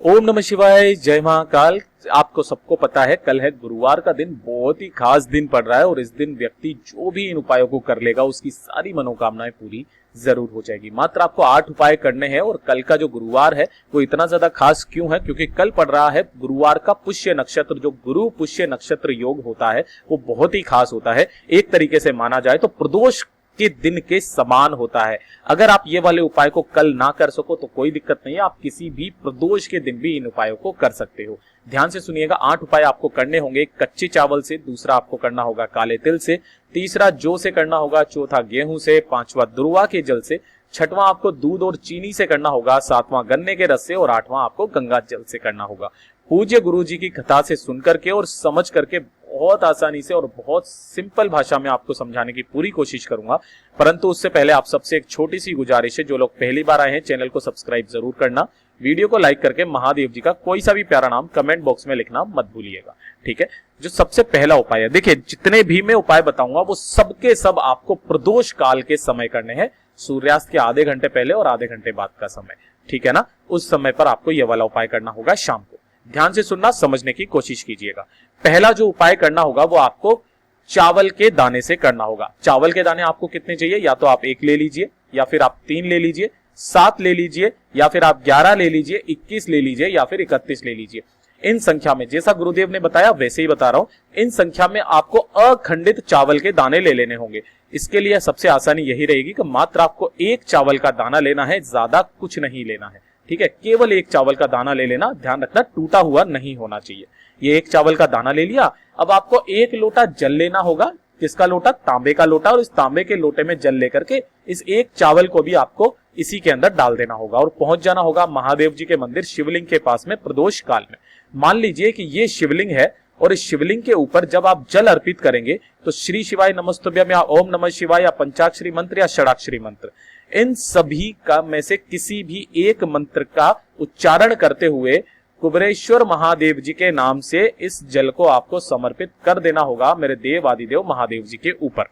ओम नमः शिवाय, जय महाकाल। आपको सबको पता है कल है गुरुवार का दिन, बहुत ही खास दिन पड़ रहा है और इस दिन व्यक्ति जो भी इन उपायों को कर लेगा उसकी सारी मनोकामनाएं पूरी जरूर हो जाएगी। मात्र आपको 8 उपाय करने हैं और कल का जो गुरुवार है वो इतना ज्यादा खास क्यों है? क्योंकि कल पड़ रहा है गुरुवार का पुष्य नक्षत्र। जो गुरु पुष्य नक्षत्र योग होता है वो बहुत ही खास होता है। एक तरीके से माना जाए तो प्रदोष के दिन के समान होता है। अगर आप ये वाले उपाय को कल ना कर सको तो कोई दिक्कत नहीं है, आप किसी भी प्रदोष के दिन भी इन उपायों को कर सकते हो। ध्यान से सुनिएगा, 8 उपाय आपको करने होंगे। कच्चे चावल से, दूसरा आपको करना होगा काले तिल से, तीसरा जौ से करना होगा, चौथा गेहूं से, पांचवा दुर्वा के जल से, छठवां आपको दूध और चीनी से करना होगा, सातवां गन्ने के रस से और आठवां आपको गंगा जल से करना होगा। पूज्य गुरु जी की कथा से सुन करके और समझ करके बहुत आसानी से और बहुत सिंपल भाषा में आपको समझाने की पूरी कोशिश करूंगा। परंतु उससे पहले आप सबसे एक छोटी सी गुजारिश है, जो लोग पहली बार आए हैं चैनल को सब्सक्राइब जरूर करना, वीडियो को लाइक करके महादेव जी का कोई सा भी प्यारा नाम कमेंट बॉक्स में लिखना मत भूलिएगा, ठीक है। जो सबसे पहला उपाय है, देखिए जितने भी मैं उपाय बताऊंगा वो सबके सब आपको प्रदोष काल के समय करने हैं, सूर्यास्त के आधे घंटे पहले और आधे घंटे बाद का समय, ठीक है ना। उस समय पर आपको यह वाला उपाय करना होगा शाम को। ध्यान से सुनना, समझने की कोशिश कीजिएगा। पहला जो उपाय करना होगा वो आपको चावल के दाने से करना होगा। चावल के दाने आपको कितने चाहिए? या तो आप 1 ले लीजिए, या फिर आप 3 ले लीजिए, 7 ले लीजिए, या फिर आप 11 ले लीजिए, 21 ले लीजिए, या फिर 31 ले लीजिए। इन संख्या में, जैसा गुरुदेव ने बताया वैसे ही बता रहा हूं, इन संख्या में आपको अखंडित चावल के दाने ले लेने होंगे। इसके लिए सबसे आसानी यही रहेगी कि मात्र आपको 1 चावल का दाना लेना है, ज्यादा कुछ नहीं लेना है, ठीक है। केवल 1 चावल का दाना ले लेना, ध्यान रखना टूटा हुआ नहीं होना चाहिए। ये 1 चावल का दाना ले लिया। अब आपको 1 लोटा जल लेना होगा। किसका लोटा? तांबे का लोटा। और इस तांबे के लोटे में जल लेकर के इस 1 चावल को भी आपको इसी के अंदर डाल देना होगा और पहुंच जाना होगा महादेव जी के मंदिर शिवलिंग के पास में प्रदोष काल में। मान लीजिए कि ये शिवलिंग है और इस शिवलिंग के ऊपर जब आप जल अर्पित करेंगे तो श्री शिवाय नमस्तुभ्यम या ओम नमः शिवाय या पंचाक्षरी मंत्र या षडाक्षरी मंत्र, इन सभी का में से किसी भी एक मंत्र का उच्चारण करते हुए कुबेरेश्वर महादेव जी के नाम से इस जल को आपको समर्पित कर देना होगा मेरे देव आदिदेव महादेव जी के ऊपर।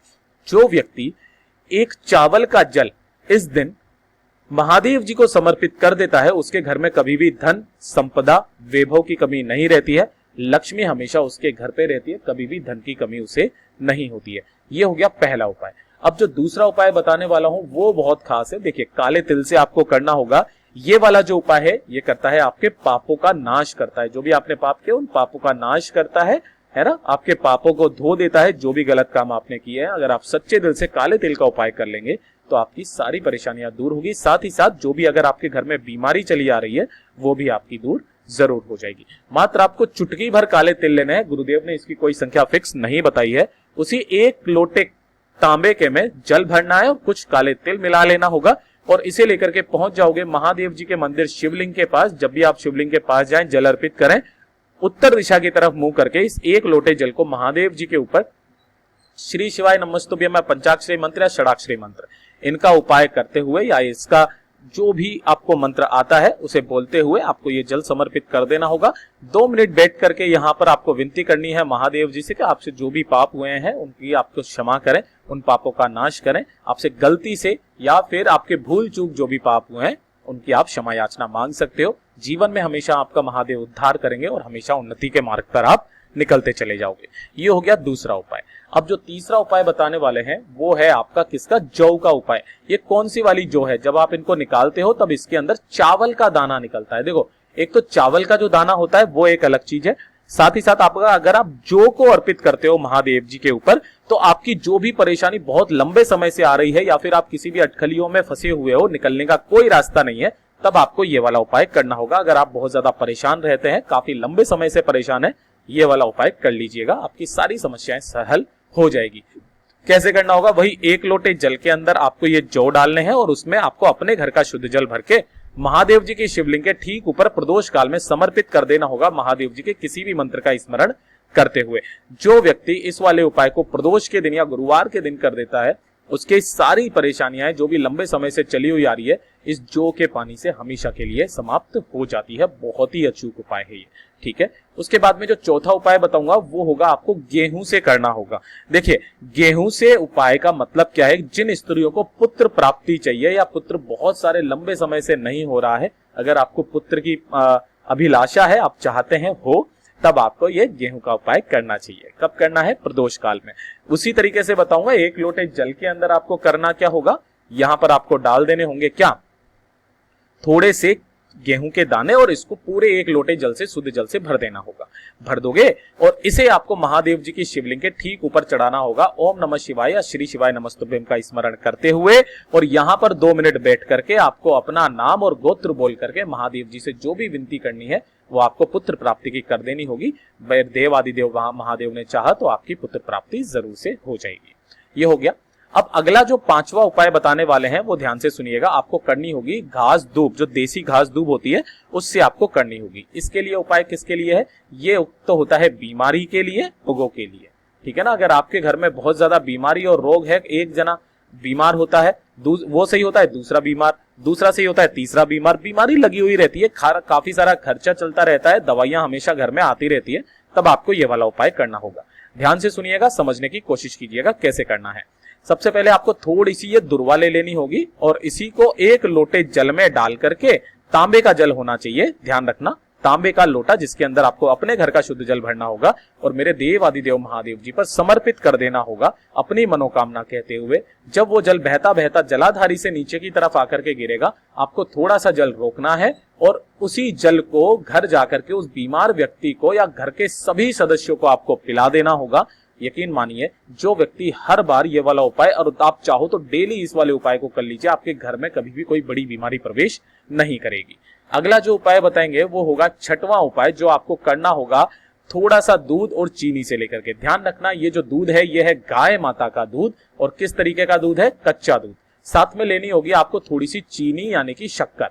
जो व्यक्ति 1 चावल का जल इस दिन महादेव जी को समर्पित कर देता है उसके घर में कभी भी धन, संपदा, वैभव की कमी नहीं रहती है। लक्ष्मी हमेशा उसके घर पे रहती है, कभी भी धन की कमी उसे नहीं होती है। ये हो गया पहला उपाय। अब जो दूसरा उपाय बताने वाला हूं वो बहुत खास है। देखिए, काले तिल से आपको करना होगा। ये वाला जो उपाय है ये करता है आपके पापों का नाश करता है। जो भी आपने पाप किए उन पापों का नाश करता है ना। आपके पापों को धो देता है, जो भी गलत काम आपने किए हैं। अगर आप सच्चे दिल से काले तिल का उपाय कर लेंगे तो आपकी सारी परेशानियां दूर होगी। साथ ही साथ जो भी अगर आपके घर में बीमारी चली आ रही है वो भी आपकी दूर जरूर हो जाएगी। मात्र आपको चुटकी भर काले तिल लेने हैं। गुरुदेव ने इसकी कोई संख्या फिक्स नहीं बताई है। उसी 1 लोटे तांबे के में जल भरना है और कुछ काले तिल मिला लेना होगा और इसे लेकर के पहुंच जाओगे महादेव जी के मंदिर शिवलिंग के पास। जब भी आप शिवलिंग के पास जाएं, जल अर्पित करें, उत्तर दिशा की तरफ मुंह करके इस 1 लोटे जल को महादेव जी के ऊपर श्री शिवाय नमस्तुभ्यम या पंचाक्षरी मंत्र या षडाक्षरी मंत्र, इनका उपाय करते हुए या इसका जो भी आपको मंत्र आता है उसे बोलते हुए आपको ये जल समर्पित कर देना होगा। 2 मिनट बैठ करके यहाँ पर आपको विनती करनी है महादेव जी से कि आपसे जो भी पाप हुए हैं उनकी आपको क्षमा करें, उन पापों का नाश करें। आपसे गलती से या फिर आपके भूल चूक जो भी पाप हुए हैं उनकी आप क्षमा याचना मांग सकते हो। जीवन में हमेशा आपका महादेव उद्धार करेंगे और हमेशा उन्नति के मार्ग पर आप निकलते चले जाओगे। ये हो गया दूसरा उपाय। अब जो तीसरा उपाय बताने वाले हैं वो है आपका किसका? जौ का उपाय। ये कौन सी वाली जौ है? जब आप इनको निकालते हो तब इसके अंदर चावल का दाना निकलता है। देखो, एक तो चावल का जो दाना होता है वो एक अलग चीज है। साथ ही साथ आपका अगर आप जौ को अर्पित करते हो महादेव जी के ऊपर तो आपकी जो भी परेशानी बहुत लंबे समय से आ रही है या फिर आप किसी भी अटकलियों में फंसे हुए हो, निकलने का कोई रास्ता नहीं है, तब आपको ये वाला उपाय करना होगा। अगर आप बहुत ज्यादा परेशान रहते हैं, काफी लंबे समय से परेशान है, ये वाला उपाय कर लीजिएगा, आपकी सारी समस्याएं सहल हो जाएगी। कैसे करना होगा? वही 1 लोटे जल के अंदर आपको ये जौ डालने हैं और उसमें आपको अपने घर का शुद्ध जल भर के महादेव जी की शिवलिंग के ठीक ऊपर प्रदोष काल में समर्पित कर देना होगा महादेव जी के किसी भी मंत्र का स्मरण करते हुए। जो व्यक्ति इस वाले उपाय को प्रदोष के दिन या गुरुवार के दिन कर देता है उसके सारी परेशानियां जो भी लंबे समय से चली हुई आ रही है इस जौ के पानी से हमेशा के लिए समाप्त हो जाती है। बहुत ही अचूक उपाय है ये, ठीक है। उसके बाद में जो चौथा उपाय बताऊंगा वो होगा आपको गेहूं से करना होगा। देखिए, गेहूं से उपाय का मतलब क्या है? जिन स्त्रियों को पुत्र प्राप्ति चाहिए या पुत्र बहुत सारे लंबे समय से नहीं हो रहा है, अगर आपको पुत्र की अभिलाषा है, आप चाहते हैं हो, तब आपको ये गेहूं का उपाय करना चाहिए। कब करना है? प्रदोष काल में। उसी तरीके से बताऊंगा, 1 लोटे जल के अंदर आपको करना क्या होगा, यहां पर आपको डाल देने होंगे क्या, थोड़े से गेहूं के दाने, और इसको पूरे 1 लोटे जल से, शुद्ध जल से भर देना होगा। भर दोगे और इसे आपको महादेव जी की शिवलिंग के ठीक ऊपर चढ़ाना होगा। ओम नमः शिवाय या श्री शिवाय नमस्तुभ्यम का स्मरण करते हुए, और यहां पर 2 मिनट बैठ करके आपको अपना नाम और गोत्र बोल करके महादेव जी से जो भी विनती करनी है वो आपको पुत्र प्राप्ति की कर देनी होगी। देव आदिदेव महादेव ने चाहा तो आपकी पुत्र प्राप्ति जरूर से हो जाएगी। ये हो गया। अब अगला जो 5वां उपाय बताने वाले हैं वो ध्यान से सुनिएगा। आपको करनी होगी घास धूप, जो देसी घास धूप होती है उससे आपको करनी होगी। इसके लिए उपाय किसके लिए है? ये तो होता है बीमारी के लिए, रोगों के लिए, ठीक है ना। अगर आपके घर में बहुत ज्यादा बीमारी और रोग है, एक जना बीमार होता है, वो सही होता है, दूसरा बीमार, दूसरा सही होता है, तीसरा बीमार, बीमारी लगी हुई रहती है, काफी सारा खर्चा चलता रहता है, दवाइयां हमेशा घर में आती रहती है, तब आपको ये वाला उपाय करना होगा। ध्यान से सुनिएगा, समझने की कोशिश कीजिएगा कैसे करना है। सबसे पहले आपको थोड़ी सी ये दुर्वा ले लेनी होगी और इसी को 1 लोटे जल में डाल करके, तांबे का जल होना चाहिए, ध्यान रखना, तांबे का लोटा जिसके अंदर आपको अपने घर का शुद्ध जल भरना होगा और मेरे देव आदिदेव महादेव जी पर समर्पित कर देना होगा अपनी मनोकामना कहते हुए। जब वो जल बहता बहता जलाधारी से नीचे की तरफ आकर के गिरेगा, आपको थोड़ा सा जल रोकना है और उसी जल को घर जाकर के उस बीमार व्यक्ति को या घर के सभी सदस्यों को आपको पिला देना होगा। यकीन मानिए, जो व्यक्ति हर बार ये वाला उपाय, और आप चाहो तो डेली इस वाले उपाय को कर लीजिए, आपके घर में कभी भी कोई बड़ी बीमारी प्रवेश नहीं करेगी। अगला जो उपाय बताएंगे वो होगा 6वां उपाय, जो आपको करना होगा थोड़ा सा दूध और चीनी से लेकर के। ध्यान रखना, ये जो दूध है ये है गाय माता का दूध, और किस तरीके का दूध है? कच्चा दूध। साथ में लेनी होगी आपको थोड़ी सी चीनी यानी कि शक्कर।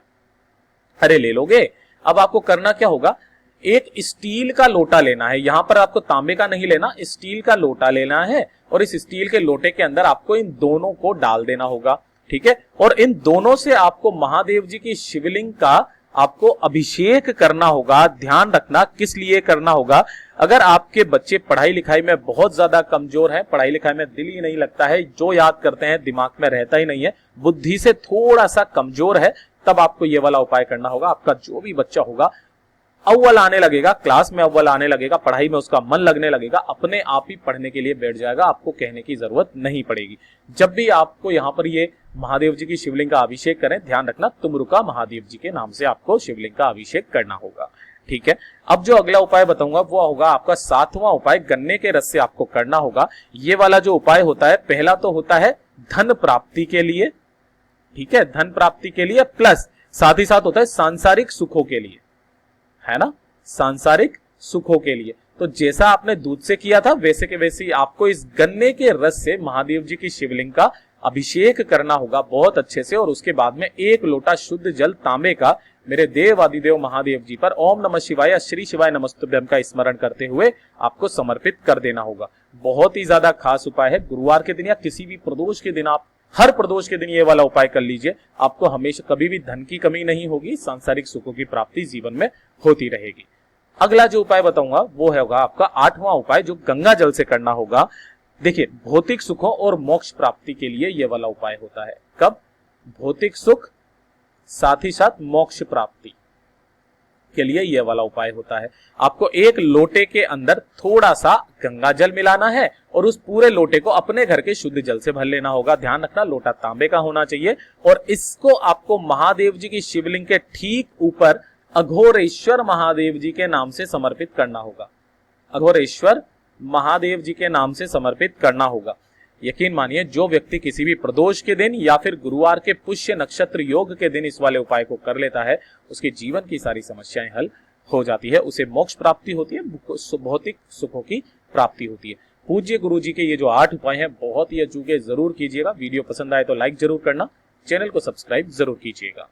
अरे ले लोगे। अब आपको करना क्या होगा, एक स्टील का लोटा लेना है, यहां पर आपको तांबे का नहीं लेना, स्टील का लोटा लेना है और इस स्टील के लोटे के अंदर आपको इन दोनों को डाल देना होगा, ठीक है। और इन दोनों से आपको महादेव जी की शिवलिंग का आपको अभिषेक करना होगा। ध्यान रखना किस लिए करना होगा, अगर आपके बच्चे पढ़ाई लिखाई में बहुत ज्यादा कमजोर है, पढ़ाई लिखाई में दिल ही नहीं लगता है, जो याद करते हैं दिमाग में रहता ही नहीं है, बुद्धि से थोड़ा सा कमजोर है, तब आपको ये वाला उपाय करना होगा। आपका जो भी बच्चा होगा अव्वल आने लगेगा, क्लास में अव्वल आने लगेगा, पढ़ाई में उसका मन लगने लगेगा, अपने आप ही पढ़ने के लिए बैठ जाएगा, आपको कहने की जरूरत नहीं पड़ेगी। जब भी आपको यहाँ पर ये महादेव जी की शिवलिंग का अभिषेक करें, ध्यान रखना तुमरुका महादेव जी के नाम से आपको शिवलिंग का अभिषेक करना होगा, ठीक है। अब जो अगला उपाय बताऊंगा वो होगा आपका 7वां उपाय, गन्ने के रस से आपको करना होगा। ये वाला जो उपाय होता है, पहला तो होता है धन प्राप्ति के लिए, ठीक है, धन प्राप्ति के लिए, प्लस साथ ही साथ होता है सांसारिक सुखों के लिए, है ना, सांसारिक सुखों के लिए। तो जैसा आपने दूध से किया था वैसे के वैसे ही आपको इस गन्ने के रस से महादेव जी की शिवलिंग का अभिषेक करना होगा बहुत अच्छे से, और उसके बाद में 1 लोटा शुद्ध जल तांबे का मेरे देव आदिदेव महादेव जी पर ओम नमः शिवाय या श्री शिवाय नमस्तुभ्यम का स्मरण करते हुए आपको समर्पित कर देना होगा। बहुत ही ज्यादा खास उपाय है। गुरुवार के दिन या किसी भी प्रदोष के दिन, आप हर प्रदोष के दिन ये वाला उपाय कर लीजिए, आपको हमेशा कभी भी धन की कमी नहीं होगी, सांसारिक सुखों की प्राप्ति जीवन में होती रहेगी। अगला जो उपाय बताऊंगा वो होगा आपका 8वां उपाय, जो गंगा जल से करना होगा। देखिए, भौतिक सुखों और मोक्ष प्राप्ति के लिए ये वाला उपाय होता है। कब? भौतिक सुख साथ ही साथ मोक्ष प्राप्ति के लिए ये वाला उपाय होता है। आपको 1 लोटे के अंदर थोड़ा सा गंगा जल मिलाना है और उस पूरे लोटे को अपने घर के शुद्ध जल से भर लेना होगा। ध्यान रखना, लोटा तांबे का होना चाहिए और इसको आपको महादेव जी की शिवलिंग के ठीक ऊपर अघोरेश्वर महादेव जी के नाम से समर्पित करना होगा। अघोरेश्वर महादेव जी के नाम से समर्पित करना होगा। यकीन मानिए, जो व्यक्ति किसी भी प्रदोष के दिन या फिर गुरुवार के पुष्य नक्षत्र योग के दिन इस वाले उपाय को कर लेता है, उसके जीवन की सारी समस्याएं हल हो जाती है, उसे मोक्ष प्राप्ति होती है, भौतिक सुखों की प्राप्ति होती है। पूज्य गुरु जी के ये जो 8 उपाय हैं बहुत ही अचूके, जरूर कीजिएगा। वीडियो पसंद आए तो लाइक जरूर करना, चैनल को सब्सक्राइब जरूर कीजिएगा।